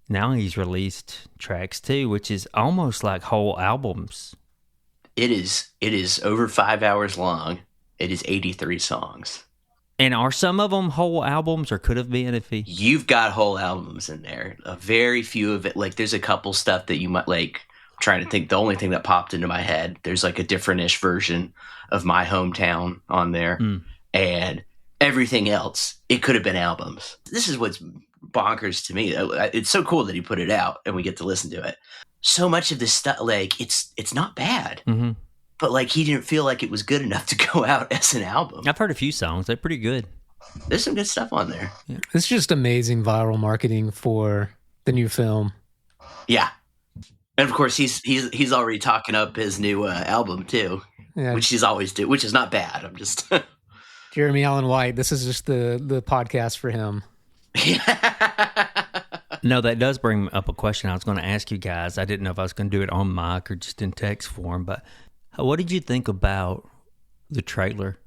now he's released tracks too, which is almost like whole albums. It is over 5 hours long. It is 83 songs. And are some of them whole albums, or could have been if he... You've got whole albums in there. A very few of it. Like, there's a couple stuff that you might, like, I'm trying to think. The only thing that popped into my head, there's like a different-ish version of My Hometown on there. And everything else, it could have been albums. This is what's bonkers to me. It's so cool that he put it out and we get to listen to it. So much of this stuff, like, it's not bad. Mm-hmm. But, like, he didn't feel like it was good enough to go out as an album. I've heard a few songs. They're pretty good. There's some good stuff on there. Yeah. It's just amazing viral marketing for the new film. Yeah. And, of course, he's already talking up his new album, too. Yeah. Which he's always do, which is not bad. I'm just... Jeremy Allen White, this is just the podcast for him. No, that does bring up a question I was going to ask you guys. I didn't know if I was going to do it on mic or just in text form, but... What did you think about the trailer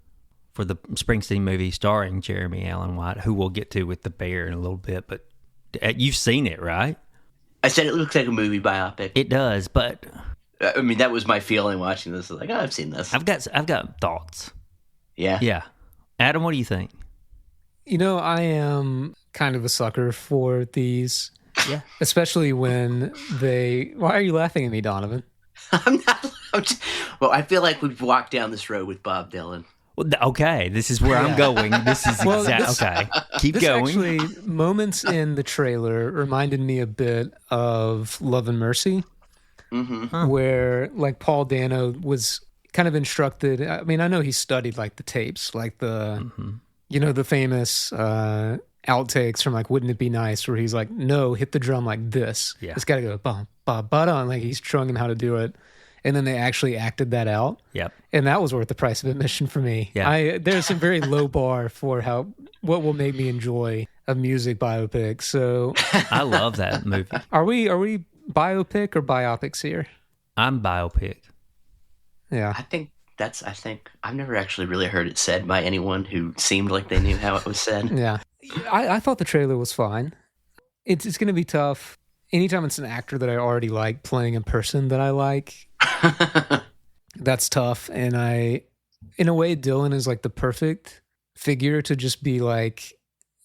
for the Springsteen movie starring Jeremy Allen White, who we'll get to with the bear in a little bit? But you've seen it, right? I said it looks like a movie biopic. It does, but I mean that was my feeling watching this. Like, oh, I've seen this. I've got thoughts. Yeah. Adam, what do you think? You know, I am kind of a sucker for these. Yeah, especially when they. Why are you laughing at me, Donovan? I'm not. Well, I feel like we've walked down this road with Bob Dylan. Well, okay, this is where I'm going. This is okay. Keep going. Actually, moments in the trailer reminded me a bit of Love and Mercy, where like Paul Dano was kind of instructed. I mean, I know he studied like the tapes, like the the famous outtakes from like Wouldn't It Be Nice, where he's like, no, hit the drum like this. Yeah. It's got to go bum ba ba dum. Like he's showing him how to do it. And then they actually acted that out. Yep. And that was worth the price of admission for me. Yeah. There's a very low bar for what will make me enjoy a music biopic. So I love that movie. Are we biopic or biopics here? I'm biopic. Yeah. I think I've never actually really heard it said by anyone who seemed like they knew how it was said. Yeah. I thought the trailer was fine. It's going to be tough. Anytime it's an actor that I already like playing a person that I like, that's tough. And in a way, Dylan is like the perfect figure to just be like,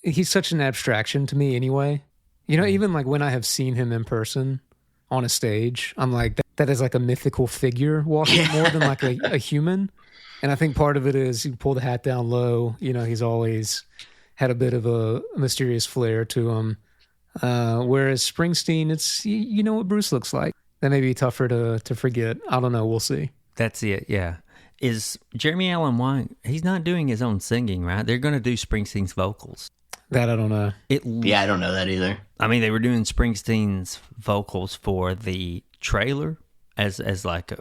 he's such an abstraction to me anyway. You know, even like when I have seen him in person on a stage, I'm like, that is like a mythical figure walking more than like a human. And I think part of it is you pull the hat down low. You know, he's always had a bit of a mysterious flair to him. Whereas Springsteen, it's, you know what Bruce looks like. That may be tougher to forget. I don't know. We'll see. That's it, yeah. Is Jeremy Allen White, he's not doing his own singing, right? They're going to do Springsteen's vocals. That I don't know. Yeah, I don't know that either. I mean, they were doing Springsteen's vocals for the trailer as like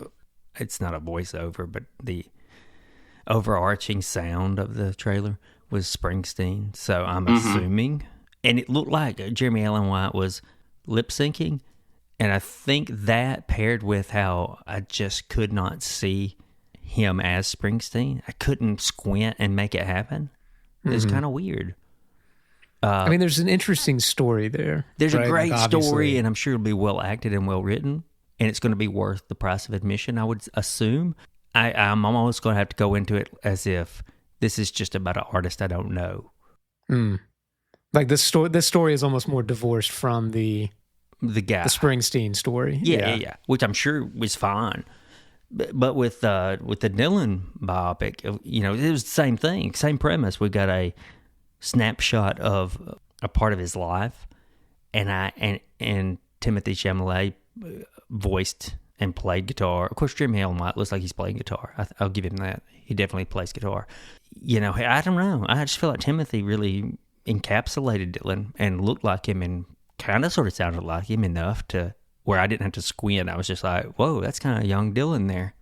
it's not a voiceover, but the overarching sound of the trailer was Springsteen. So I'm assuming... And it looked like Jeremy Allen White was lip syncing. And I think that paired with how I just could not see him as Springsteen, I couldn't squint and make it happen. It was kind of weird. I mean, there's an interesting story there. There's a great story, and I'm sure it'll be well acted and well written. And it's going to be worth the price of admission, I would assume. I'm almost going to have to go into it as if this is just about an artist I don't know. Like this story is almost more divorced from the guy, the Springsteen story. Yeah, which I'm sure was fine. But with the Dylan biopic, you know, it was the same thing, same premise. We got a snapshot of a part of his life, and Timothy Chalamet voiced and played guitar. Of course, Jeremy Allen White looks like he's playing guitar. I'll give him that. He definitely plays guitar. You know, I don't know. I just feel like Timothy really encapsulated Dylan and looked like him and kind of sort of sounded like him enough to where I didn't have to squint. I was just like, whoa, that's kind of young Dylan there.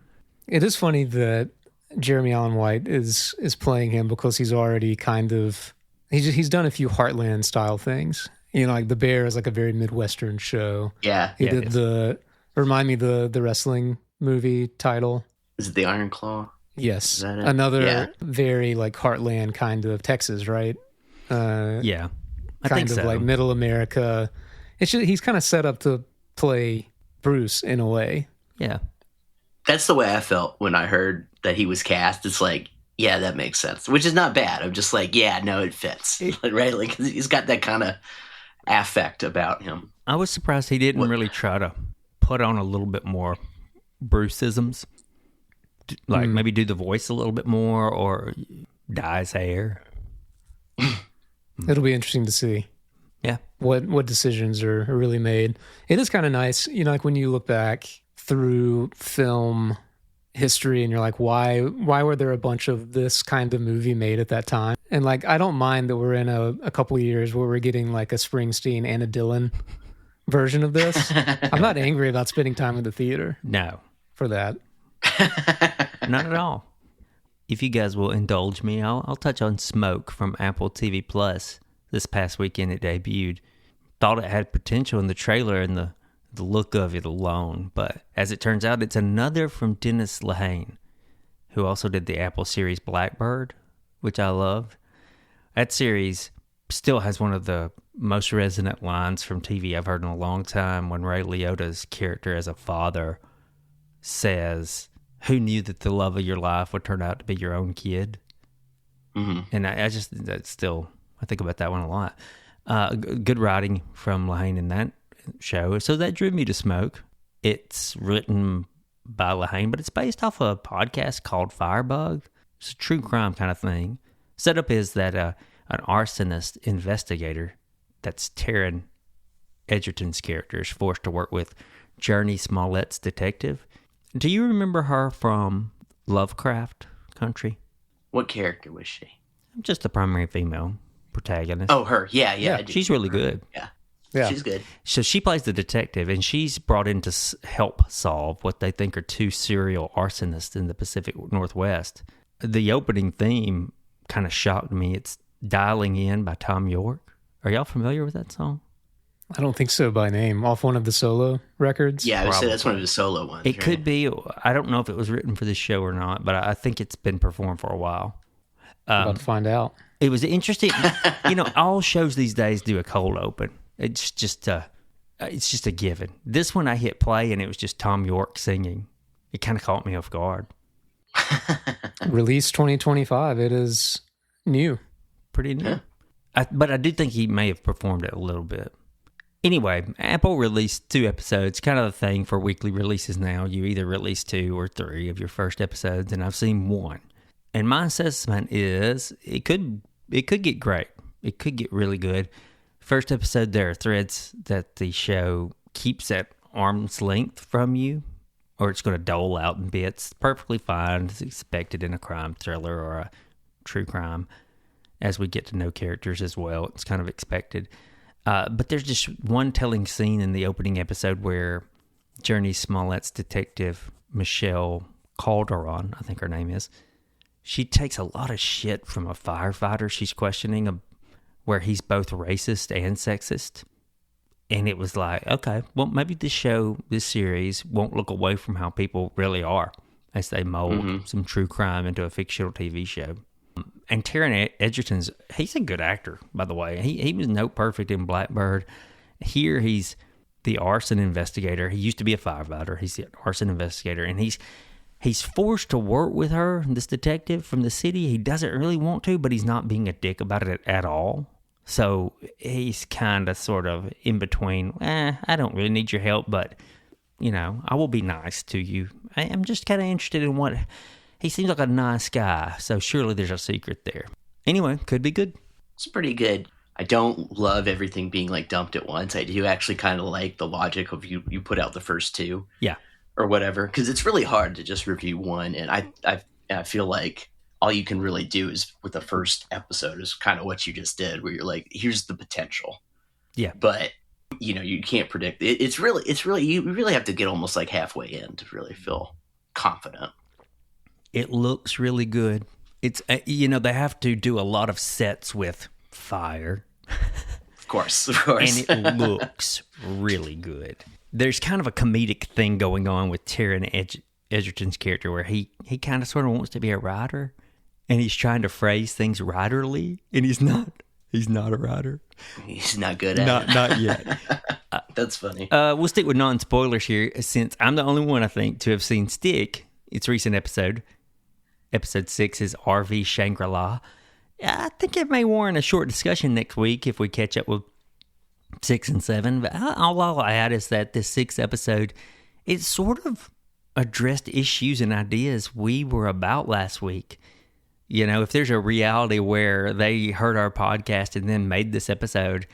It is funny that Jeremy Allen White is playing him because he's already kind of, he's done a few Heartland style things. You know, like The Bear is like a very Midwestern show. Yeah. He did remind me the wrestling movie title. Is it The Iron Claw? Yes. Another very like Heartland kind of Texas, right? Yeah. I kind think of so. like middle America. he's kind of set up to play Bruce in a way. Yeah. That's the way I felt when I heard that he was cast. It's like, yeah, that makes sense, which is not bad. I'm just like, yeah, no, it fits. Right? Like, he's got that kind of affect about him. I was surprised he didn't really try to put on a little bit more Bruceisms. Like maybe do the voice a little bit more or dye his hair. It'll be interesting to see. Yeah. What decisions are really made. It is kind of nice, like when you look back through film history and you're like, why were there a bunch of this kind of movie made at that time? And like, I don't mind that we're in a couple of years where we're getting like a Springsteen and a Dylan version of this. I'm not angry about spending time in the theater. No. For that. Not at all. If you guys will indulge me, I'll touch on Smoke from Apple TV Plus. This past weekend it debuted. Thought it had potential in the trailer and the look of it alone, but as it turns out, it's another from Dennis Lehane, who also did the Apple series Blackbird, which I love. That series still has one of the most resonant lines from TV I've heard in a long time when Ray Liotta's character as a father says, "Who knew that the love of your life would turn out to be your own kid?" Mm-hmm. And I think about that one a lot. Good writing from Lehane in that show. So that drew me to Smoke. It's written by Lehane, but it's based off a podcast called Firebug. It's a true crime kind of thing. Setup is that an arsonist investigator, that's Taron Egerton's character, is forced to work with Journey Smollett's detective. Do you remember her from Lovecraft Country? What character was she? Just the primary female protagonist. Oh, her. Yeah. She's really good. Yeah, she's good. So she plays the detective, and she's brought in to help solve what they think are two serial arsonists in the Pacific Northwest. The opening theme kind of shocked me. It's Dialing In by Tom York. Are y'all familiar with that song? I don't think so by name. Off one of the solo records? Yeah, I would say that's one of his solo ones. It could be. I don't know if it was written for this show or not, but I think it's been performed for a while. About to find out. It was interesting. All shows these days do a cold open. It's just a given. This one I hit play and it was just Tom York singing. It kind of caught me off guard. Release 2025. It is new. Pretty new. Yeah. But I do think he may have performed it a little bit. Anyway, Apple released 2 episodes, kind of the thing for weekly releases now. You either release 2 or 3 of your first episodes, and I've seen 1. And my assessment is it could get great. It could get really good. First episode, there are threads that the show keeps at arm's length from you, or it's going to dole out in bits. Perfectly fine. It's expected in a crime thriller or a true crime. As we get to know characters as well, it's kind of expected. But there's just one telling scene in the opening episode where Journey Smollett's detective, Michelle Calderon, I think her name is, she takes a lot of shit from a firefighter she's questioning, where he's both racist and sexist. And it was like, okay, well, maybe this series won't look away from how people really are as they mold some true crime into a fictional TV show. And Taron Egerton's, he's a good actor, by the way. He was no perfect in Blackbird. Here he's the arson investigator. He used to be a firefighter. He's the arson investigator, and he's forced to work with her, this detective from the city. He doesn't really want to, but he's not being a dick about it at all. So he's kind of sort of in between, I don't really need your help, but, I will be nice to you. I'm just kind of interested in what... He seems like a nice guy, so surely there's a secret there. Anyway, could be good. It's pretty good. I don't love everything being like dumped at once. I do actually kind of like the logic of you put out the first 2. Yeah. Or whatever, because it's really hard to just review one, and I feel like all you can really do is with the first episode is kind of what you just did, where you're like, here's the potential. Yeah. But you can't predict it. It's really you really have to get almost like halfway in to really feel confident. It looks really good. It's they have to do a lot of sets with fire. Of course. And it looks really good. There's kind of a comedic thing going on with Taron Egerton's character where he kind of sort of wants to be a writer, and he's trying to phrase things writerly, and he's He's not a writer. He's not good at it. Not yet. That's funny. We'll stick with non-spoilers here, since I'm the only one, I think, to have seen Stick, its recent episode. Episode 6 is RV Shangri-La. I think it may warrant a short discussion next week if we catch up with 6 and 7. But all I'll add is that this 6th episode, it sort of addressed issues and ideas we were about last week. You know, if there's a reality where they heard our podcast and then made this episode,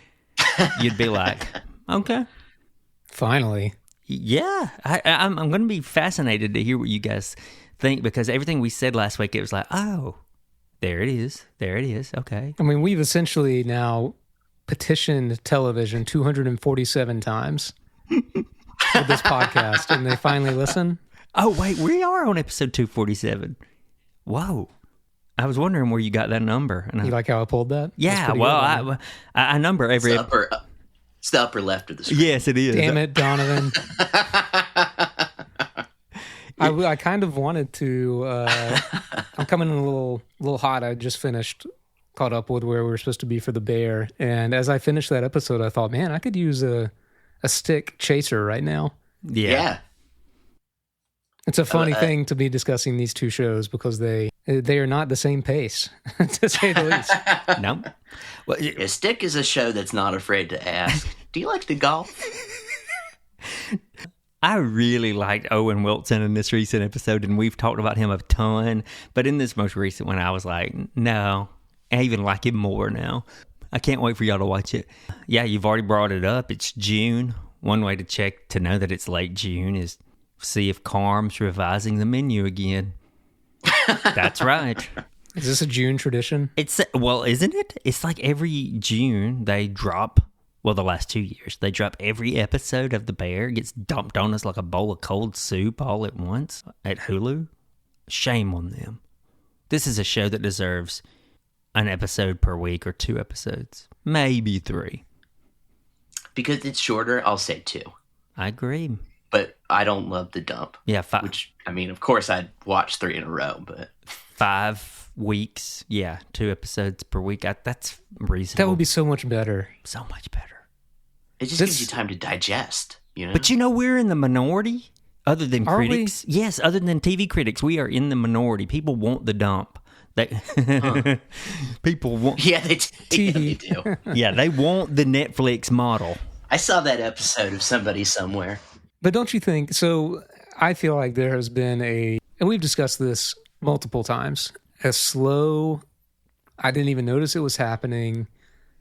you'd be like, okay. Finally. Yeah. I'm going to be fascinated to hear what you guys think, because everything we said last week, it was like, oh, there it is. There it is. Okay. I mean, we've essentially now petitioned television 247 times with this podcast, and they finally listen. Oh, wait, we are on episode 247. Whoa. I was wondering where you got that number. And you like how I pulled that? Yeah, well, I number every... It's the upper left of the screen. Yes, it is. Damn it, Donovan. I kind of wanted to... I'm coming in a little hot. I just caught up with where we were supposed to be for the bear. And as I finished that episode, I thought, man, I could use a stick chaser right now. Yeah. It's a funny thing to be discussing these two shows because they are not the same pace, to say the least. No. Well, Stick is a show that's not afraid to ask, do you like to golf? I really liked Owen Wilson in this recent episode, and we've talked about him a ton. But in this most recent one, I was like, no, I even like him more now. I can't wait for y'all to watch it. Yeah, you've already brought it up. It's June. One way to check to know that it's late June is see if Carm's revising the menu again. That's right. Is this a June tradition? Well, isn't it? It's like every June they drop, well, the last 2 years, they drop every episode of The Bear. It gets dumped on us like a bowl of cold soup all at once at Hulu. Shame on them. This is a show that deserves an episode per week or 2 episodes. Maybe 3. Because it's shorter, I'll say 2. I agree. But I don't love the dump. Yeah, 5. Which, I mean, of course I'd watch 3 in a row, but... 5 weeks. Yeah, 2 episodes per week. That's reasonable. That would be so much better. So much better. It just gives you time to digest, you know? But you know, we're in the minority, other than critics. We? Yes, other than TV critics, we are in the minority. People want the dump. People want... Yeah, they do. Yeah, they want the Netflix model. I saw that episode of Somebody Somewhere. But don't you think, so I feel like there has been and we've discussed this multiple times, a slow, I didn't even notice it was happening.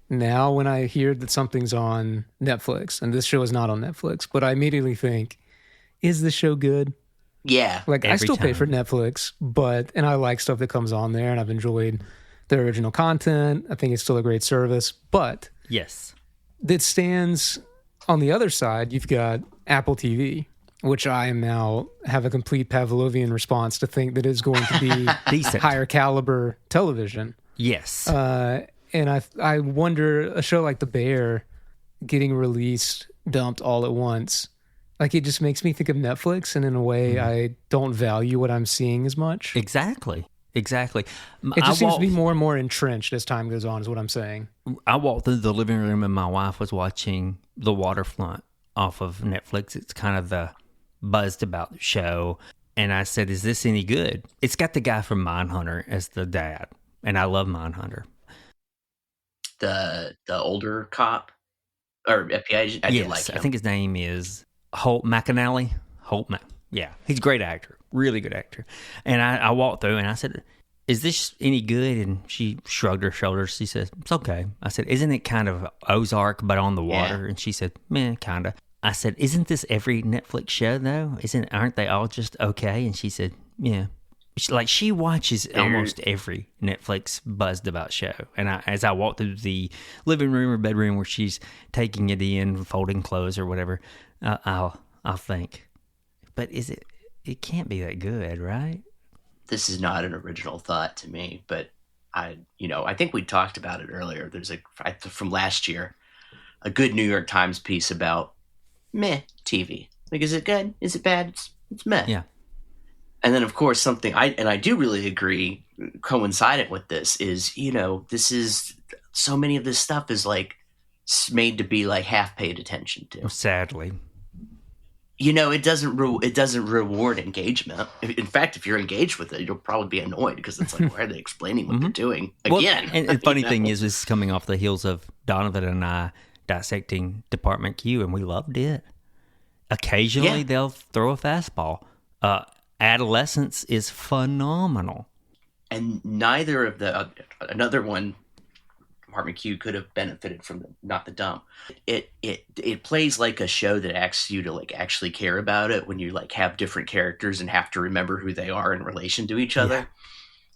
Now when I hear that something's on Netflix, and this show is not on Netflix, but I immediately think, is this show good? Yeah. Like, I still pay for Netflix, and I like stuff that comes on there, and I've enjoyed their original content. I think it's still a great service, but... Yes. It stands on the other side. You've got Apple TV, which I am now have a complete Pavlovian response to think that is going to be decent, higher caliber television. Yes. And I wonder, a show like The Bear getting released, dumped all at once, like it just makes me think of Netflix, and in a way I don't value what I'm seeing as much. Exactly. It just seems to be more and more entrenched as time goes on, is what I'm saying. I walked through the living room and my wife was watching The Waterfront off of Netflix. It's kind of the buzzed about show. And I said, is this any good? It's got the guy from Mindhunter as the dad. And I love Mindhunter. The older cop? Or FBI agent? I did like him. I think his name is Holt McAnally. Yeah, he's a great actor. Really good actor. And I walked through and I said, is this any good? And she shrugged her shoulders. She said, it's okay. I said, isn't it kind of Ozark but on the water? Yeah. And she said, man, kind of. I said, isn't this every Netflix show though? Aren't they all just okay? And she said, yeah. She watches almost every Netflix buzzed about show. And as I walked through the living room or bedroom where she's taking it in, folding clothes or whatever, I'll think, but it can't be that good, right? This is not an original thought to me, but I think we talked about it earlier. There's from last year, a good New York Times piece about meh TV. Like, is it good? Is it bad? It's meh. Yeah. And then, of course, something I do really agree, coincident with this is, this is so many of this stuff is like made to be like half paid attention to. Sadly. You know, it doesn't reward engagement. In fact, if you're engaged with it, you'll probably be annoyed because it's like, why are they explaining what they're doing again? Well, and the funny thing is, this is coming off the heels of Donovan and I dissecting Department Q, and we loved it. Occasionally, they'll throw a fastball. Adolescence is phenomenal. And neither of the another one, Department Q, could have benefited from not the dump. It plays like a show that asks you to like actually care about it when you like have different characters and have to remember who they are in relation to each other.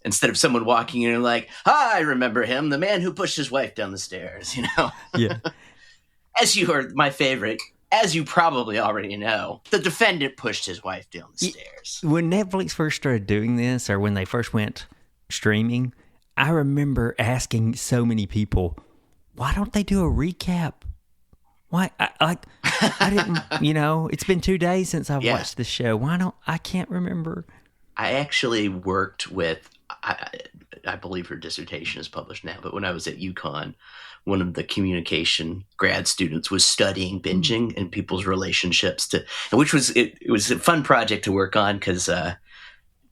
Instead of someone walking in and like, "Hi, I remember him, the man who pushed his wife down the stairs," you know? Yeah. As you heard, my favorite, as you probably already know, the defendant pushed his wife down the stairs. When Netflix first started doing this, or when they first went streaming, I remember asking so many people, why don't they do a recap? Why? I didn't, it's been 2 days since I've watched the show. I can't remember. I actually worked with, I believe her dissertation is published now, but when I was at UConn, one of the communication grad students was studying binging and people's relationships which was, it was a fun project to work on because,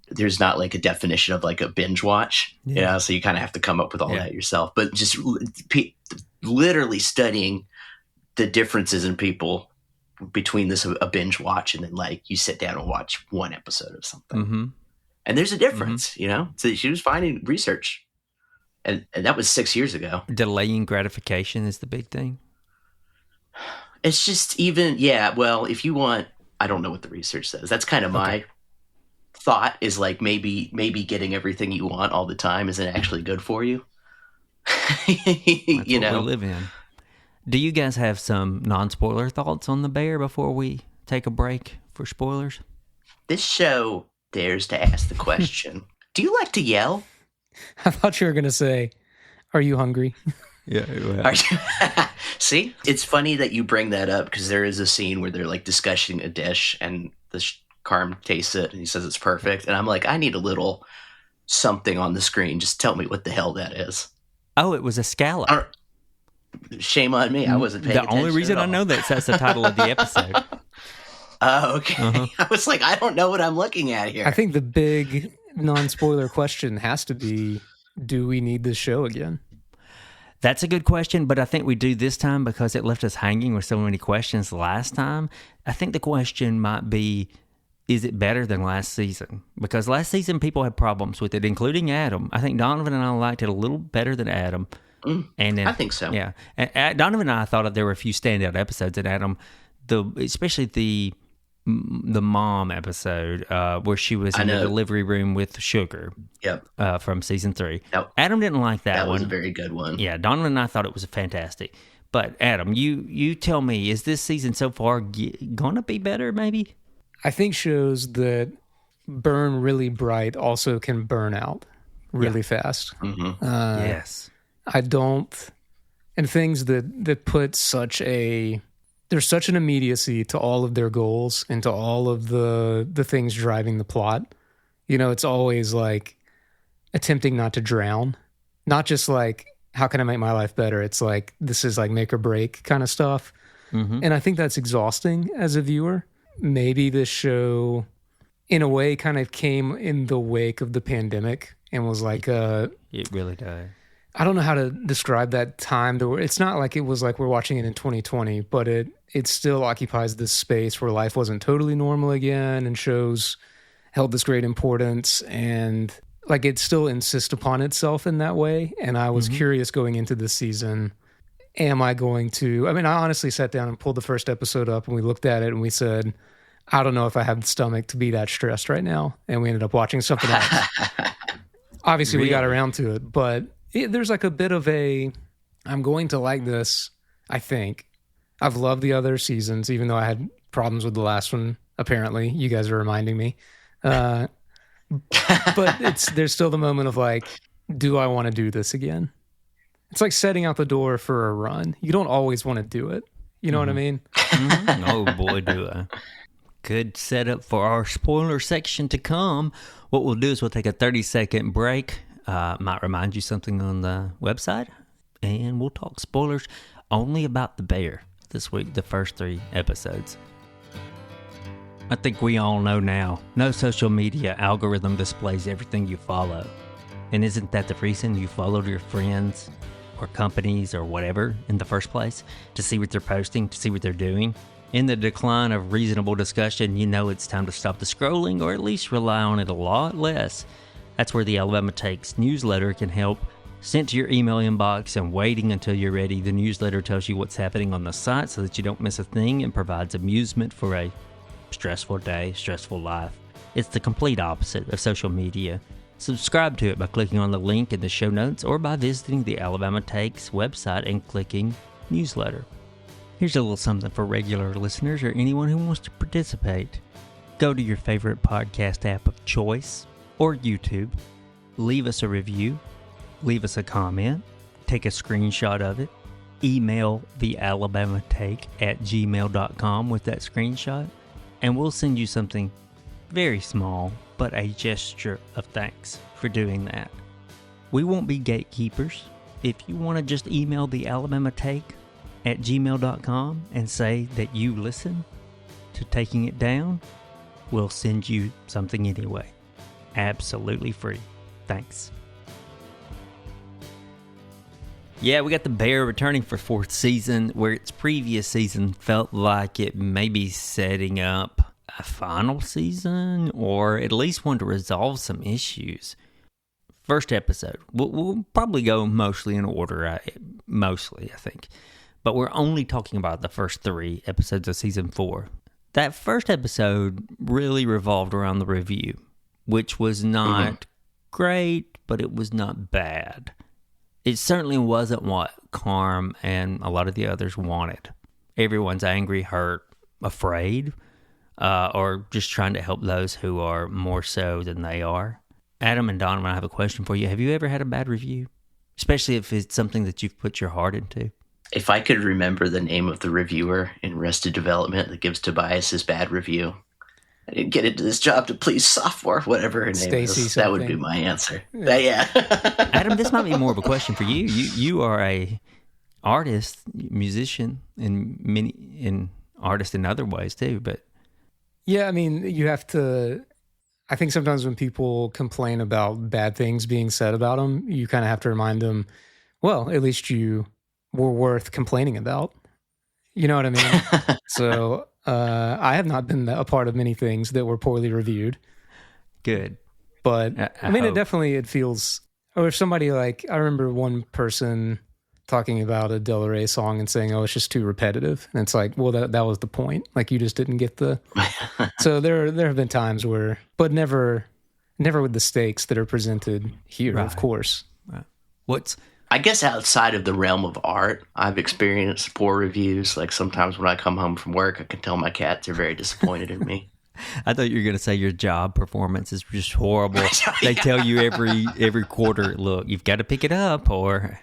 there's not like a definition of like a binge watch, so you kind of have to come up with all that yourself. But just literally studying the differences in people between a binge watch and then like you sit down and watch one episode of something, and there's a difference, So she was finding research, and that was 6 years ago. Delaying gratification is the big thing. It's just well, if you want, I don't know what the research says. That's kind of my thought is like maybe getting everything you want all the time isn't actually good for you. That's what we live in. Do you guys have some non-spoiler thoughts on The Bear before we take a break for spoilers? This show dares to ask the question, do you like to yell? I thought you were going to say, are you hungry? Yeah. See, it's funny that you bring that up because there is a scene where they're like discussing a dish and the Carm tastes it and he says it's perfect. And I'm like, I need a little something on the screen. Just tell me what the hell that is. Oh, it was a scallop. Shame on me. I wasn't paying attention. The only reason I know that's the title of the episode. Oh, okay. I was like, I don't know what I'm looking at here. I think the big non-spoiler question has to be, do we need this show again? That's a good question, but I think we do this time because it left us hanging with so many questions last time. I think the question might be, is it better than last season? Because last season people had problems with it, including Adam. I think Donovan and I liked it a little better than Adam. And then, I think so. Yeah. And Donovan and I thought that there were a few standout episodes, and Adam, especially the mom episode where she was in the delivery room with Sugar. Yep. From season 3. Adam didn't like that one. That was a very good one. Yeah, Donovan and I thought it was fantastic. But Adam, you tell me, is this season so far going to be better maybe? I think shows that burn really bright also can burn out really fast. Mm-hmm. Yes. I don't, and things that put there's such an immediacy to all of their goals and to all of the things driving the plot. It's always like attempting not to drown, not just like, how can I make my life better? It's like, this is like make or break kind of stuff. Mm-hmm. And I think that's exhausting as a viewer. Maybe this show, in a way, kind of came in the wake of the pandemic and was like it really does. I don't know how to describe that time. It's not like it was like we're watching it in 2020, but it still occupies this space where life wasn't totally normal again, and shows held this great importance, and like it still insists upon itself in that way. And I was curious going into this season, am I going to, I honestly sat down and pulled the first episode up and we looked at it and we said, I don't know if I have the stomach to be that stressed right now. And we ended up watching something else. Obviously, we got around to it, but there's like a bit of I'm going to like this, I think. I've loved the other seasons, even though I had problems with the last one, apparently. You guys are reminding me. But there's still the moment of like, do I want to do this again? It's like setting out the door for a run. You don't always want to do it. You know what I mean? Oh, boy, do I. Good setup for our spoiler section to come. What we'll do is we'll take a 30-second break. Might remind you something on the website. and we'll talk spoilers only about the bear this week, the first 3 episodes. I think we all know now, no social media algorithm displays everything you follow. And isn't that the reason you followed your friends or companies or whatever in the first place? To see what they're posting, to see what they're doing? In the decline of reasonable discussion, you know it's time to stop the scrolling, or at least rely on it a lot less. That's where the Alabama Takes newsletter can help. Sent to your email inbox and waiting until you're ready, the newsletter tells you what's happening on the site so that you don't miss a thing and provides amusement for a stressful day, stressful life. It's the complete opposite of social media. Subscribe to it by clicking on the link in the show notes or by visiting the Alabama Takes website and clicking newsletter. Here's a little something for regular listeners or anyone who wants to participate. Go to your favorite podcast app of choice or YouTube. Leave us a review. Leave us a comment. Take a screenshot of it. Email thealabamatake@gmail.com with that screenshot. And we'll send you something very small, but a gesture of thanks for doing that. We won't be gatekeepers. If you want to just email thealabamatake@gmail.com and say that you listen to Taking It Down, we'll send you something anyway. Absolutely free. Thanks. Yeah, we got the bear returning for 4th season, where its previous season felt like it may be setting up a final season, or at least one to resolve some issues. First episode. We'll probably go mostly in order, I think. But we're only talking about the first 3 episodes of season 4. That first episode really revolved around the review, which was not great, but it was not bad. It certainly wasn't what Carm and a lot of the others wanted. Everyone's angry, hurt, afraid, or just trying to help those who are more so than they are. Adam and Donovan, I have a question for you. Have you ever had a bad review? Especially if it's something that you've put your heart into. If I could remember the name of the reviewer in Arrested Development that gives Tobias his bad review, I didn't get into this job to please sophomore, whatever her name Stacey is. something. That would be my answer. Yeah. Adam, this might be more of a question for you. You are a artist, musician, and artist in other ways too. But Yeah, I mean, you have to. I think sometimes when people complain about bad things being said about them, you kind of have to remind them, well, at least you were worth complaining about. You know what I mean? So I have not been a part of many things that were poorly reviewed. good. But I mean, hope. it feels, or if somebody I remember one person talking about a Del Rey song and saying, oh, it's just too repetitive. And it's like, well, that was the point. Like, you just didn't get the, so there have been times where, but never with the stakes that are presented here, Right. of course. Right. I guess outside of the realm of art, I've experienced poor reviews. Like sometimes when I come home from work, I can tell my cats are very disappointed in me. I thought you were going to say your job performance is just horrible. They tell you every quarter, look, you've got to pick it up or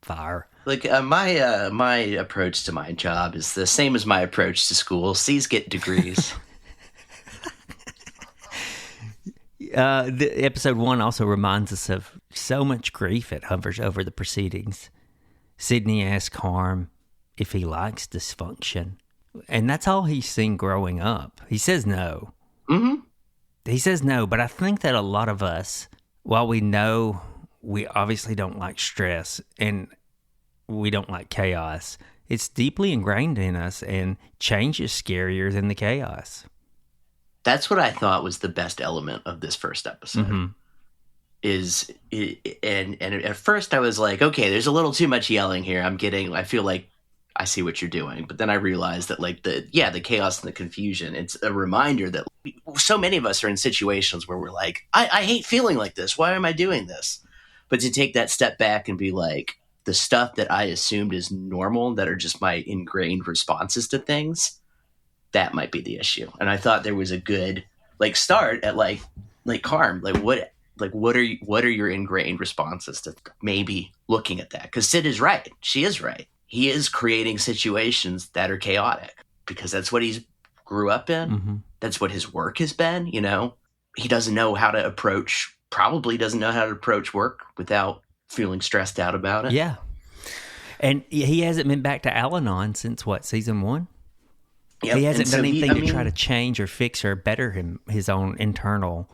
fire. Like my approach to my job is the same as my approach to school. C's get degrees. The episode 1 also reminds us of so much grief it hovers over the proceedings. Sydney asks Harm if he likes dysfunction. And that's all he's seen growing up. He says no. Mm-hmm. He says no, but I think that a lot of us, while we know we obviously don't like stress and we don't like chaos, it's deeply ingrained in us, and change is scarier than the chaos. That's what I thought was the best element of this first episode. Mm-hmm. And at first I was like, okay, there's a little too much yelling here. I feel like I see what you're doing. But then I realized that the chaos and the confusion, it's a reminder that so many of us are in situations where we're like, I hate feeling like this. Why am I doing this? But to take that step back and be like, the stuff that I assumed is normal, that are just my ingrained responses to things, that might be the issue. And I thought there was a good start at like Carm, what are your ingrained responses to maybe looking at that? Because Sid is right. She is right. He is creating situations that are chaotic because that's what he's grew up in. Mm-hmm. That's what his work has been. He doesn't know how to approach work without feeling stressed out about it. Yeah. And he hasn't been back to Al-Anon since what, season 1? Yep. He hasn't done anything to try to change or fix or better his own internal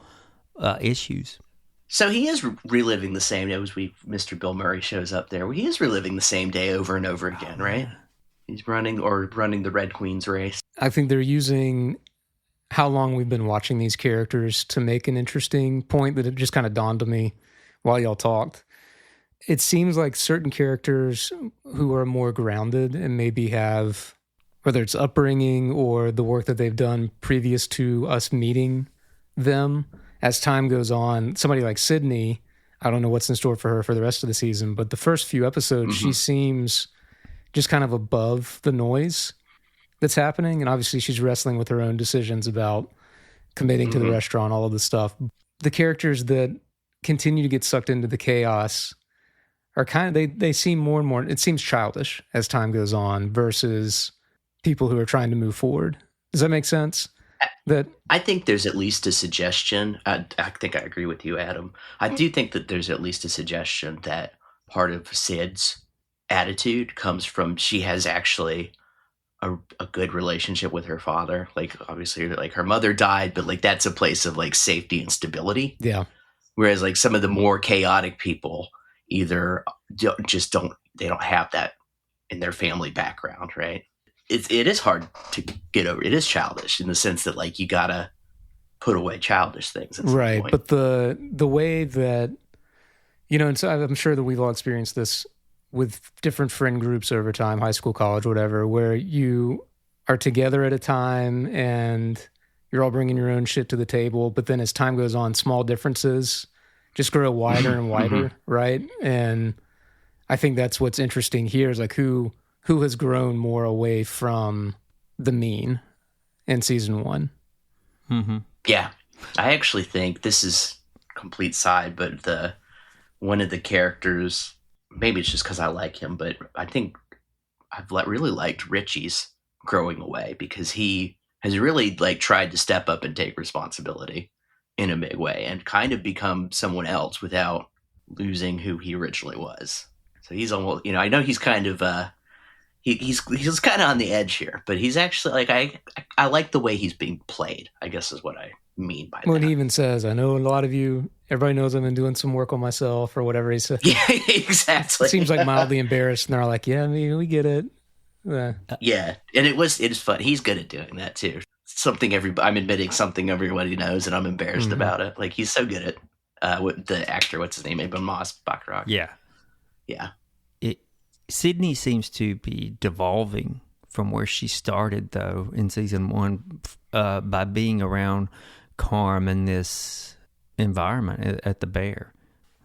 issues. So he is reliving the same day as Mr. Bill Murray shows up there. He is reliving the same day over and over again, right? Yeah. He's running the Red Queen's race. I think they're using how long we've been watching these characters to make an interesting point that it just kind of dawned on me while y'all talked. It seems like certain characters who are more grounded and maybe have, whether it's upbringing or the work that they've done previous to us meeting them, as time goes on, somebody like Sydney, I don't know what's in store for her for the rest of the season, but the first few episodes, she seems just kind of above the noise that's happening. And obviously she's wrestling with her own decisions about committing to the restaurant, all of this stuff. The characters that continue to get sucked into the chaos are kind of, they seem more and more, it seems childish as time goes on versus people who are trying to move forward. Does that make sense? I think there's at least a suggestion. I think I agree with you, Adam. I do think that there's at least a suggestion that part of Sid's attitude comes from she has actually a good relationship with her father. Like, obviously, like her mother died, but like that's a place of like safety and stability. Yeah. Whereas like some of the more chaotic people either don't have that in their family background, right? It is hard to get over. It is childish in the sense that like you gotta put away childish things at some right point. But the way that, you know, and so I'm sure that we've all experienced this with different friend groups over time, high school, college, whatever, where you are together at a time and you're all bringing your own shit to the table, but then as time goes on, small differences just grow wider and wider, right? And I think that's what's interesting here is like who has grown more away from the mean in season 1. Yeah. I actually think this is complete side, but one of the characters, maybe it's just because I like him, but I think I've really liked Richie's growing away because he has really like tried to step up and take responsibility in a big way and kind of become someone else without losing who he originally was. So he's almost, you know, I know he's kind of, he's kind of on the edge here, but he's actually like, I like the way he's being played, I guess is what I mean by that. When he even says, I know a lot of you, everybody knows I've been doing some work on myself or whatever he said. Yeah, exactly. It seems like mildly embarrassed and they're like, yeah, I mean, we get it. Yeah. And it is fun. He's good at doing that too. I'm admitting something everybody knows and I'm embarrassed about it. Like he's so good at with the actor, what's his name? Eben Moss, Baccarat. Yeah. Yeah. Sydney seems to be devolving from where she started, though, in season 1 by being around Carm in this environment at the Bear.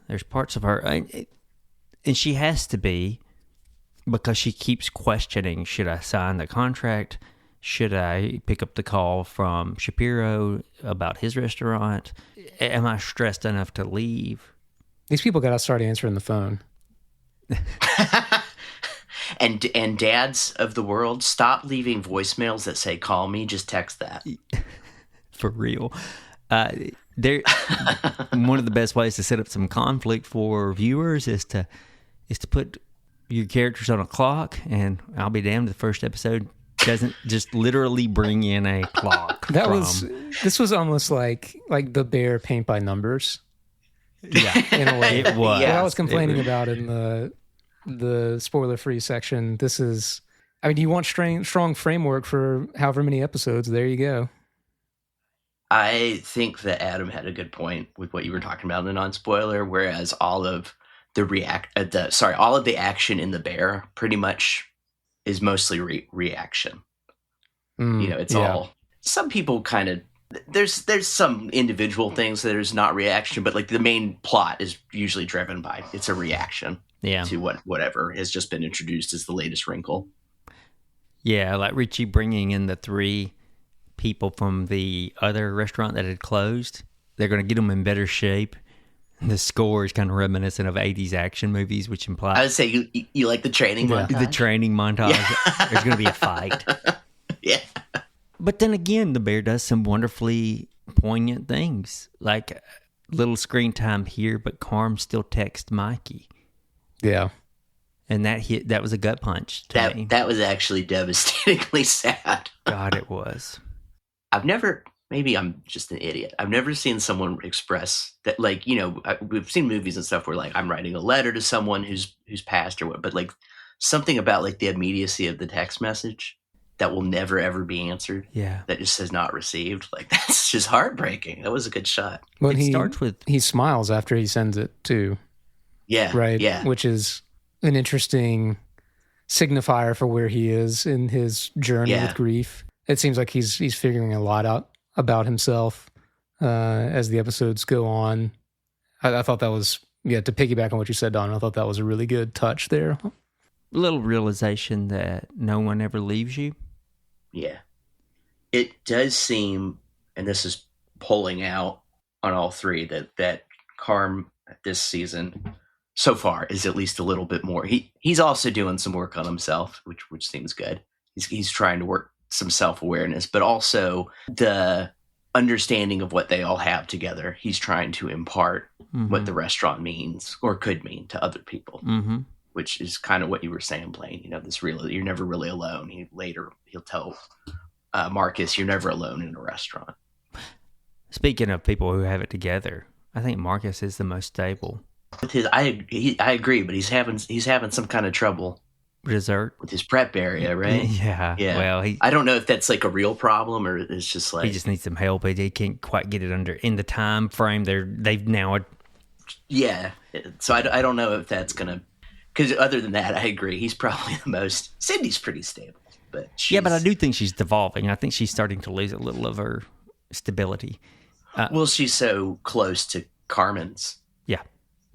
There's parts of her, and she has to be, because she keeps questioning, should I sign the contract? Should I pick up the call from Shapiro about his restaurant? Am I stressed enough to leave? These people got to start answering the phone. And dads of the world, stop leaving voicemails that say call me, just text that. For real. One of the best ways to set up some conflict for viewers is to put your characters on a clock, and I'll be damned if the first episode doesn't just literally bring in a clock. This was almost like the Bear paint by numbers. Yeah, in a way. It was. What I was complaining about in the spoiler-free section, this is, I mean, you want strong framework for however many episodes, there you go. I think that Adam had a good point with what you were talking about in the non-spoiler, whereas all of the action in the Bear pretty much is mostly reaction. You know, it's all, some people kind of, there's some individual things that is not reaction, but like the main plot is usually driven by, it's a reaction to whatever has just been introduced as the latest wrinkle. Yeah, like Richie bringing in the 3 people from the other restaurant that had closed. They're going to get them in better shape. The score is kind of reminiscent of 80s action movies, which implies... I would say you like the training montage? The training montage. Yeah. There's going to be a fight. Yeah. But then again, the Bear does some wonderfully poignant things, like little screen time here, but Carm still texts Mikey. Yeah. And that was a gut punch to me. That was actually devastatingly sad. God, it was. Maybe I'm just an idiot. I've never seen someone express that, like, you know, we've seen movies and stuff where, like, I'm writing a letter to someone who's passed or what, but, like, something about, like, the immediacy of the text message that will never, ever be answered. Yeah. That just says not received. Like, that's just heartbreaking. That was a good shot. But he smiles after he sends it, too. Yeah. Right? Yeah. Which is an interesting signifier for where he is in his journey with grief. It seems like he's figuring a lot out about himself as the episodes go on. I thought that was, to piggyback on what you said, Don, I thought that was a really good touch there. A little realization that no one ever leaves you. Yeah. It does seem, and this is pulling out on all three, that Carm this season so far is at least a little bit more. He's also doing some work on himself, which seems good. He's trying to work some self-awareness, but also the understanding of what they all have together. He's trying to impart what the restaurant means or could mean to other people, which is kind of what you were saying, Blaine. You know, you're never really alone. He'll tell Marcus, you're never alone in a restaurant. Speaking of people who have it together, I think Marcus is the most stable. I agree, but he's having some kind of trouble. Dessert with his prep area, right? Yeah. Well, I don't know if that's like a real problem or it's just like he just needs some help. He can't quite get it under in the time frame. They've now. Yeah. So I don't know if that's gonna. Because other than that, I agree. He's probably the most. Cindy's pretty stable, but but I do think she's devolving. I think she's starting to lose a little of her stability. Well, she's so close to Carmen's. Yeah,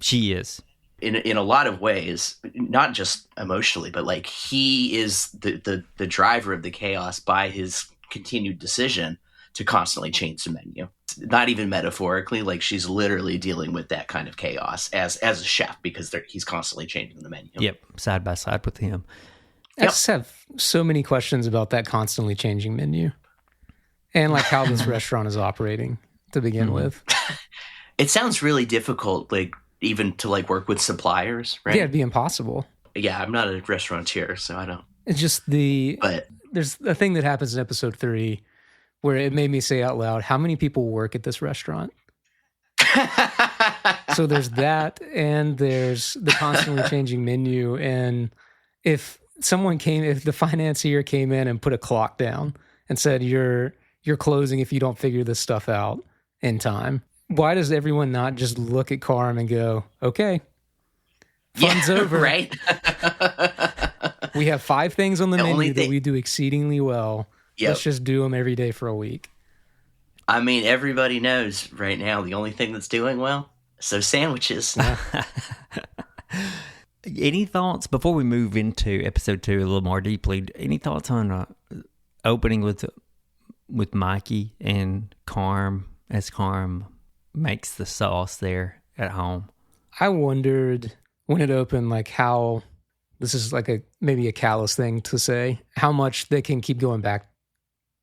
she is. In a lot of ways, not just emotionally, but like he is the driver of the chaos by his continued decision to constantly change the menu. Not even metaphorically, like she's literally dealing with that kind of chaos as a chef because he's constantly changing the menu. Yep, side by side with him. I just have so many questions about that constantly changing menu and like how this restaurant is operating to begin with. It sounds really difficult, like even to like work with suppliers, right? Yeah, it'd be impossible. Yeah, I'm not a restaurateur, so I don't. It's just there's a thing that happens in episode 3 where it made me say out loud, how many people work at this restaurant? So there's that, and there's the constantly changing menu. And if the financier came in and put a clock down and said, you're closing if you don't figure this stuff out in time, why does everyone not just look at Carm and go, okay, fun's over. Right? We have 5 things on the menu that we do exceedingly well. Yep. Let's just do them every day for a week. I mean, everybody knows right now the only thing that's doing well, so sandwiches. Any thoughts, before we move into episode 2 a little more deeply, any thoughts on opening with Mikey and Carm as Carm makes the sauce there at home? I wondered when it opened, like how this is like maybe a callous thing to say, how much they can keep going back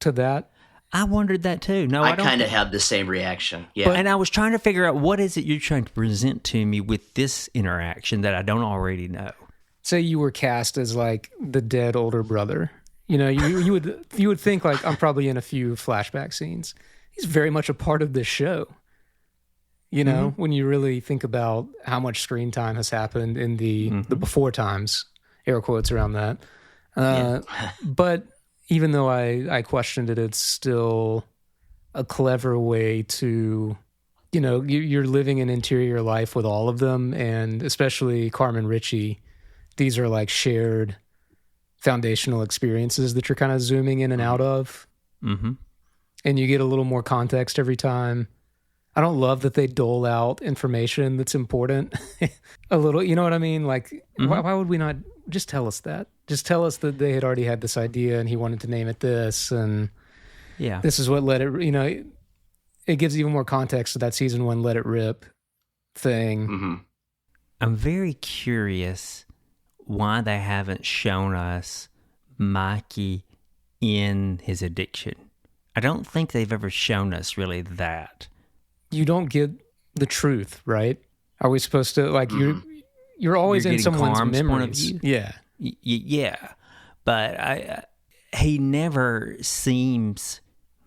to that. I wondered that too. No, I kind of had the same reaction. Yeah. And I was trying to figure out what is it you're trying to present to me with this interaction that I don't already know. Say you were cast as like the dead older brother. You know, you would think like I'm probably in a few flashback scenes. He's very much a part of this show. You know, when you really think about how much screen time has happened in the before times, air quotes around that. But even though I questioned it, it's still a clever way to, you know, you're living an interior life with all of them. And especially Carmen Ritchie, these are like shared foundational experiences that you're kind of zooming in and out of. Mm-hmm. And you get a little more context every time. I don't love that they dole out information that's important a little, you know what I mean? Like, why would we not just tell us that? Just tell us that they had already had this idea and he wanted to name it this. And this is what let it, you know, it gives even more context to that season 1 Let It Rip thing. Mm-hmm. I'm very curious why they haven't shown us Mikey in his addiction. I don't think they've ever shown us really that. You don't get the truth, right? Are we supposed to, like, you're always in getting someone's Carm's memories. point of view. Yeah. Yeah, but he never seems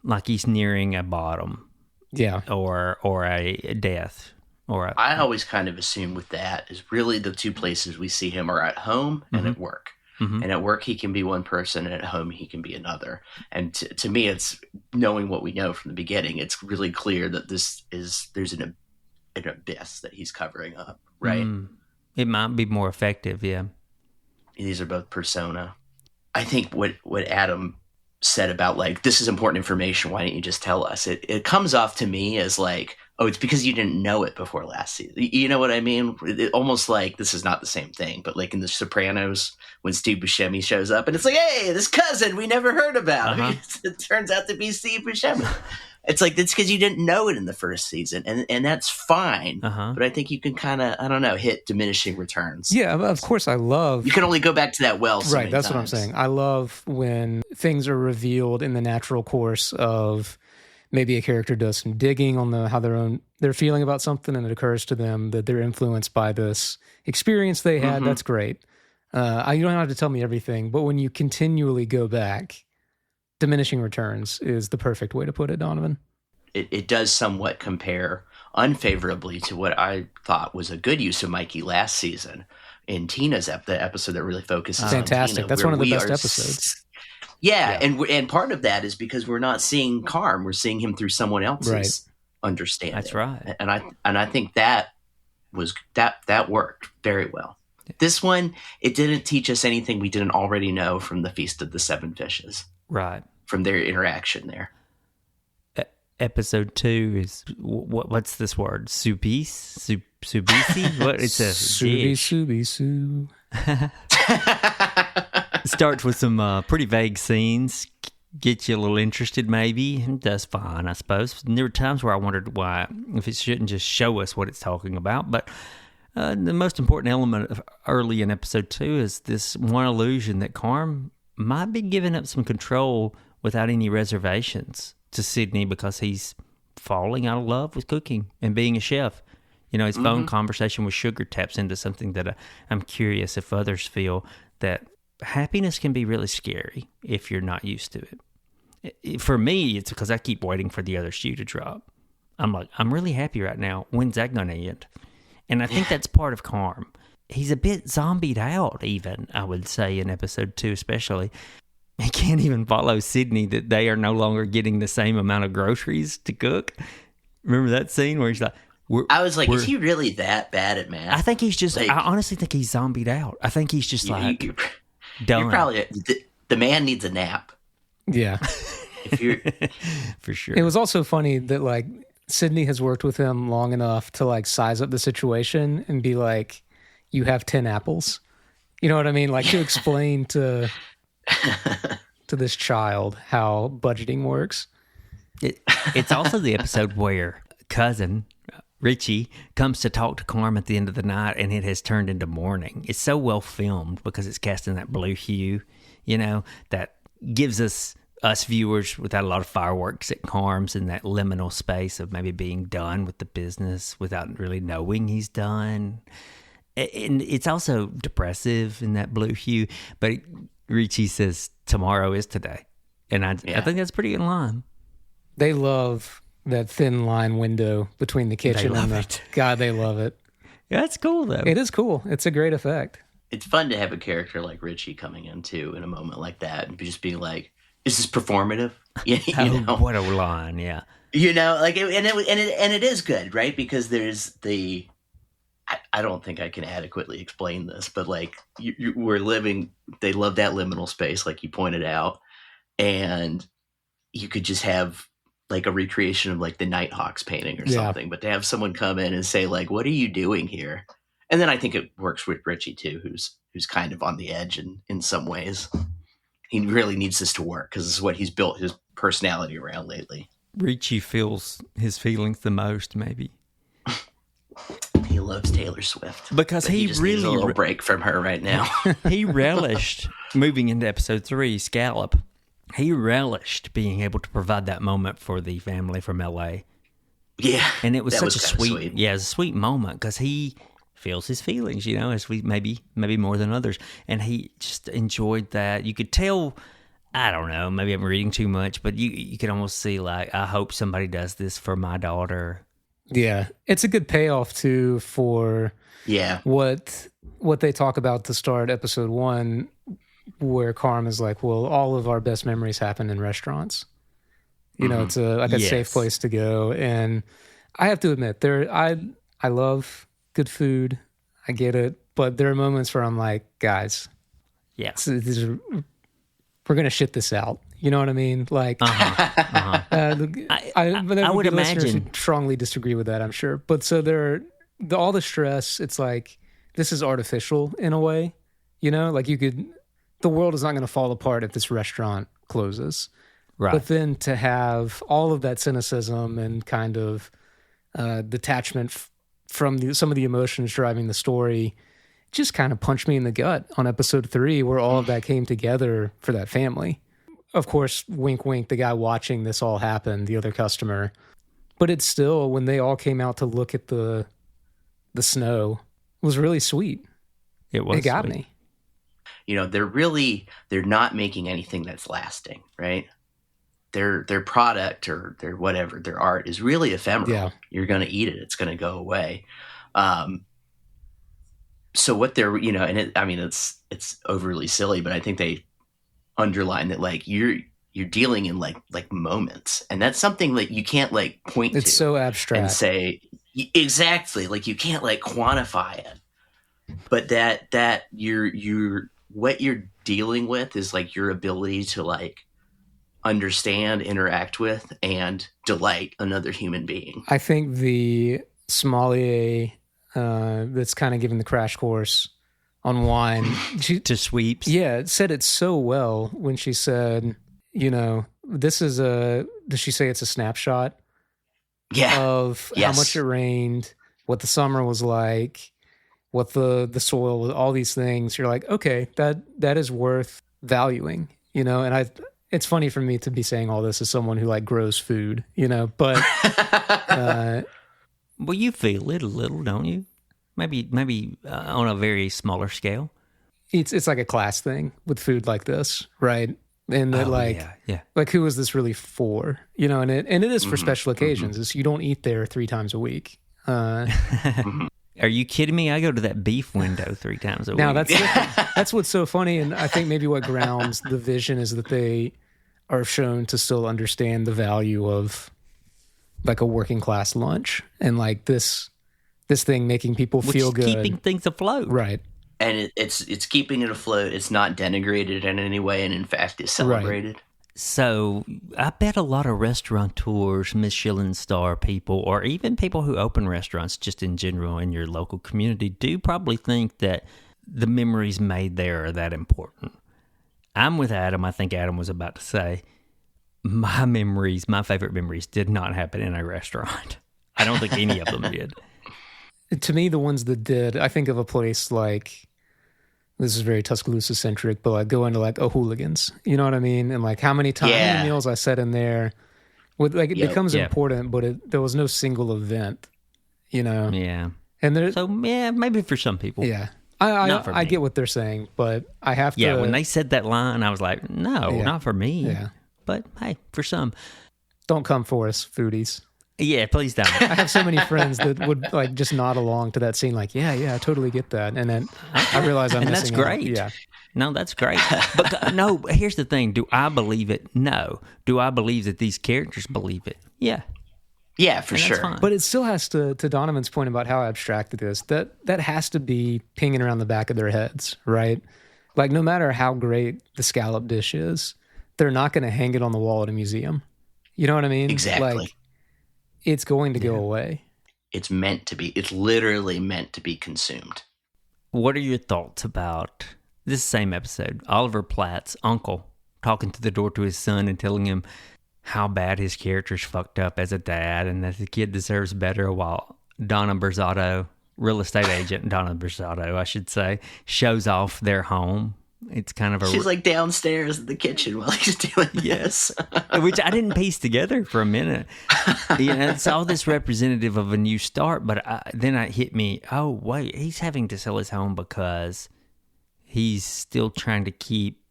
like he's nearing a bottom. Yeah. Or a death. I always kind of assume with that is really the two places we see him are at home and at work. Mm-hmm. And at work, he can be one person, and at home, he can be another. And to me, it's knowing what we know from the beginning. It's really clear that there's an abyss that he's covering up, right? It might be more effective, yeah. These are both persona. I think what Adam said about like, this is important information, why don't you just tell us? It comes off to me as like, oh, it's because you didn't know it before last season. You know what I mean? Almost like this is not the same thing, but like in The Sopranos, when Steve Buscemi shows up and it's like, hey, this cousin we never heard about. It turns out to be Steve Buscemi. It's like, it's because you didn't know it in the first season, and that's fine. But I think you can kind of, I don't know, hit diminishing returns. Yeah, of course I love... You can only go back to that well so right, that's times. What I'm saying. I love when things are revealed in the natural course of maybe a character does some digging on how they're feeling about something, and it occurs to them that they're influenced by this experience they had. That's great. You don't have to tell me everything, but when you continually go back, diminishing returns is the perfect way to put it, Donovan. It does somewhat compare unfavorably to what I thought was a good use of Mikey last season in Tina's the episode that really focuses on Tina. That's one of the best episodes. Yeah, and part of that is because we're not seeing Carm, we're seeing him through someone else's understanding. That's right. And I think that worked very well. Yeah. This one, it didn't teach us anything we didn't already know from the Feast of the Seven Fishes. Right. From their interaction there. Episode 2 is what's this word? Subisi? What? It's a Subi. Starts with some pretty vague scenes, get you a little interested maybe, and does fine, I suppose. And there were times where I wondered if it shouldn't just show us what it's talking about. But the most important element early in episode 2 is this one illusion that Carm might be giving up some control without any reservations to Sydney because he's falling out of love with cooking and being a chef. You know, his phone conversation with Sugar taps into something that I'm curious if others feel, that happiness can be really scary if you're not used to it. For me, it's because I keep waiting for the other shoe to drop. I'm like, I'm really happy right now. When's that going to end? And I think that's part of Carm. He's a bit zombied out even, I would say, in episode 2 especially. He can't even follow Sydney that they are no longer getting the same amount of groceries to cook. Remember that scene where he's like... I was like, is he really that bad at math? I think he's just... I honestly think he's zombied out. I think he's just done. You're probably... The man needs a nap. Yeah. For sure. It was also funny that, like, Sydney has worked with him long enough to, like, size up the situation and be like, you have 10 apples. You know what I mean? Like, to explain to this child how budgeting works. It's also the episode where cousin Richie comes to talk to Carm at the end of the night, and it has turned into morning. It's so well filmed because it's casting that blue hue, you know, that gives us viewers without a lot of fireworks at Carm's in that liminal space of maybe being done with the business without really knowing he's done. And it's also depressive in that blue hue, but Richie says tomorrow is today. And I think that's pretty in line. They love that thin line window between the kitchen and the... God, they love it. Yeah, that's cool, though. It is cool. It's a great effect. It's fun to have a character like Richie coming in, too, in a moment like that, and just being like, is this performative? You know? What a line, yeah. You know, like, and it is good, right? Because there's the... I don't think I can adequately explain this, but like we're living, they love that liminal space, like you pointed out, and you could just have like a recreation of like the Nighthawks painting or something, but to have someone come in and say like, what are you doing here? And then I think it works with Richie too, who's kind of on the edge in some ways. He really needs this to work because this is what he's built his personality around lately. Richie feels his feelings the most, maybe. He loves Taylor Swift because he just really needs a little break from her right now. He relished moving into episode 3, Scallop. He relished being able to provide that moment for the family from LA. Yeah, and it was such a sweet, it was a sweet moment because he feels his feelings, as we maybe more than others. And he just enjoyed that. You could tell, I don't know, maybe I'm reading too much, but you could almost see like, I hope somebody does this for my daughter. Yeah. It's a good payoff too for what they talk about to start episode 1, where Carm is like, well, all of our best memories happen in restaurants. It's a safe place to go. And I have to admit, I love good food. I get it. But there are moments where I'm like, guys, we're going to shit this out. You know what I mean? Like, I would imagine who strongly disagree with that, I'm sure. But so all the stress, it's like, this is artificial in a way, like the world is not going to fall apart if this restaurant closes. Right. But then to have all of that cynicism and kind of detachment from some of the emotions driving the story just kind of punched me in the gut on episode 3, where all of that came together for that family. Of course, wink, wink, the guy watching this all happen, the other customer. But it's still, when they all came out to look at the snow, it was really sweet. It got me. They're not making anything that's lasting, right? Their product or their whatever, their art is really ephemeral. Yeah. You're going to eat it. It's going to go away. So what they're, it's overly silly, but I think they underline that like you're dealing in like moments, and that's something that you can't like point to. It's so abstract and say exactly, like you can't like quantify it, but that you're what you're dealing with is like your ability to like understand, interact with, and delight another human being. I think the sommelier that's kind of giving the crash course on wine to sweeps. Yeah, said it so well when she said, this is does she say it's a snapshot? Yeah. Of how much it rained, what the summer was like, what the soil was, all these things. You're like, okay, that is worth valuing, and it's funny for me to be saying all this as someone who like grows food, but well, you feel it a little, don't you? Maybe on a very smaller scale. It's like a class thing with food like this, right? And that like who is this really for? And it is for special occasions. It's, you don't eat there 3 times a week. Are you kidding me? I go to that beef window 3 times a week. Now that's what's so funny, and I think maybe what grounds the vision is that they are shown to still understand the value of like a working class lunch, and like this thing making people feel good, keeping things afloat, right? And it's keeping it afloat. It's not denigrated in any way, and in fact, it's celebrated. Right. So I bet a lot of restaurateurs, Michelin star people, or even people who open restaurants just in general in your local community do probably think that the memories made there are that important. I'm with Adam. I think Adam was about to say, my favorite memories did not happen in a restaurant. I don't think any of them did. To me, the ones that did, I think of a place like, this is very Tuscaloosa-centric, but like going to like O'Hooligans, you know what I mean? And like how many meals I sat in there, with like it becomes important, but there was no single event, Yeah. And so maybe for some people. Yeah. I get what they're saying, but I have to. Yeah, when they said that line, I was like, no, not for me. Yeah. But hey, for some. Don't come for us, foodies. Yeah, please don't. I have so many friends that would like just nod along to that scene, like, yeah, I totally get that. And then I realize I'm missing that's great. out. Yeah. No, that's great. But no, here's the thing. Do I believe it? No. Do I believe that these characters believe it? Yeah. Yeah, for sure. But it still has to Donovan's point about how abstract it is, that has to be pinging around the back of their heads, right? Like, no matter how great the scallop dish is, they're not going to hang it on the wall at a museum. You know what I mean? Exactly. Like, it's going to go away. It's literally meant to be consumed. What are your thoughts about this same episode? Oliver Platt's uncle talking to the door to his son and telling him how bad his character's fucked up as a dad and that the kid deserves better, while Donna Berzotto, real estate agent Donna Berzotto, I should say, shows off their home It's kind of a... She's like downstairs in the kitchen while he's doing this. Which I didn't piece together for a minute. It's all this representative of a new start, but then it hit me, oh, wait, he's having to sell his home because he's still trying to keep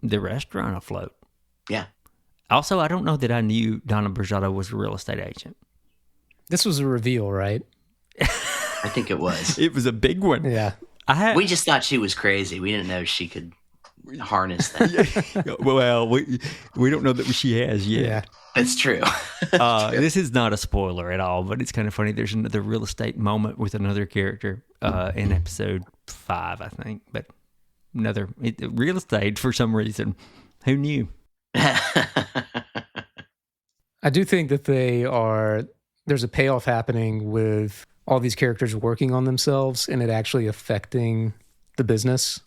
the restaurant afloat. Yeah. Also, I don't know that I knew Donna Brzado was a real estate agent. This was a reveal, right? I think it was. It was a big one. Yeah. We just thought she was crazy. We didn't know she could harness that. Well, we don't know that she has yet. Yeah. That's true. This is not a spoiler at all, but it's kind of funny. There's another real estate moment with another character in episode 5, I think. But real estate for some reason. Who knew? I do think that there's a payoff happening with all these characters working on themselves and it actually affecting the business.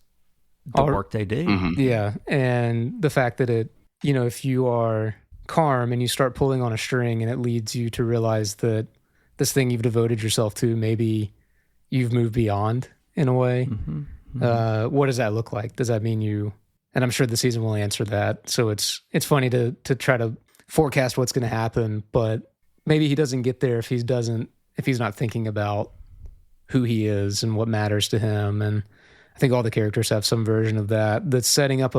The work they do. Mm-hmm. Yeah. And the fact that if you are Carm and you start pulling on a string and it leads you to realize that this thing you've devoted yourself to, maybe you've moved beyond in a way. Mm-hmm. Mm-hmm. What does that look like? Does that mean and I'm sure the season will answer that. So it's funny to try to forecast what's going to happen, but maybe he doesn't get there if he's not thinking about who he is and what matters to him. And I think all the characters have some version of that. That's setting up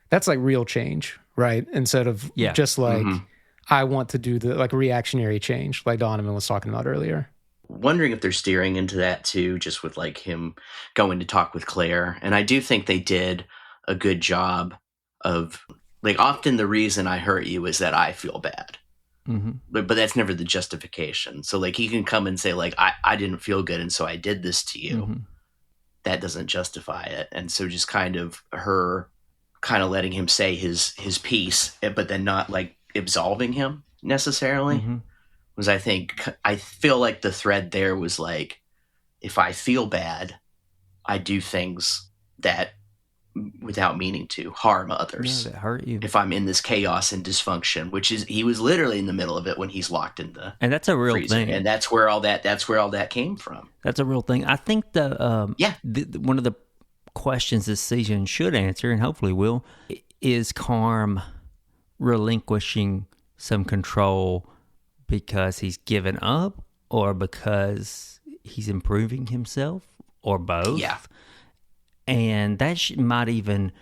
that's like real change, right? Instead of just like, I want to do the like reactionary change, like Donovan was talking about earlier. Wondering if they're steering into that too, just with like him going to talk with Claire. And I do think they did a good job of like, often the reason I hurt you is that I feel bad. Mm-hmm. But that's never the justification. So like he can come and say like, I didn't feel good and so I did this to you. Mm-hmm. That doesn't justify it. And so just kind of her kind of letting him say his piece, but then not like absolving him necessarily. Mm-hmm. Was I feel like the thread there was like, if I feel bad, I do things that without meaning to harm others. Yeah, that hurt you. If I'm in this chaos and dysfunction, which is, he was literally in the middle of it when he's locked in the and that's a real freezer. thing. And that's where all that came from. That's a real thing. I think one of the questions this season should answer, and hopefully will, is Carm relinquishing some control because he's given up, or because he's improving himself, or both? Yeah. And that might even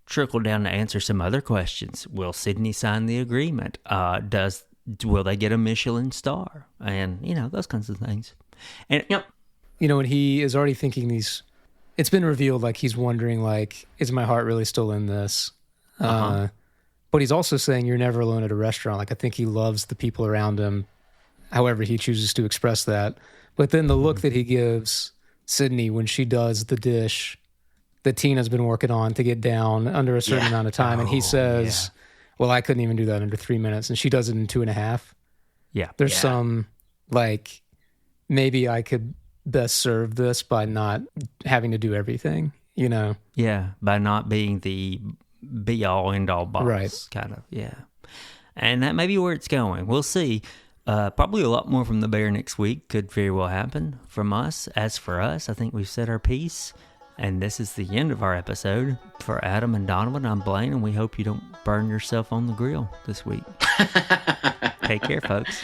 trickle down to answer some other questions. Will Sydney sign the agreement? Will they get a Michelin star? And, those kinds of things. And and he is already thinking it's been revealed, like he's wondering, like, is my heart really still in this? But he's also saying you're never alone at a restaurant. Like, I think he loves the people around him, however he chooses to express that. But then the look that he gives Sydney when she does the dish that Tina's been working on to get down under a certain amount of time. And he says, well, I couldn't even do that under 3 minutes. And she does it in 2.5. Yeah. There's some, like, maybe I could best serve this by not having to do everything, Yeah, by not being the be-all, end-all boss. Right. Kind of, yeah. And that may be where it's going. We'll see. Probably a lot more from the Bear next week. Could very well happen from us. As for us, I think we've said our piece. And this is the end of our episode. For Adam and Donovan, I'm Blaine, and we hope you don't burn yourself on the grill this week. Take care, folks.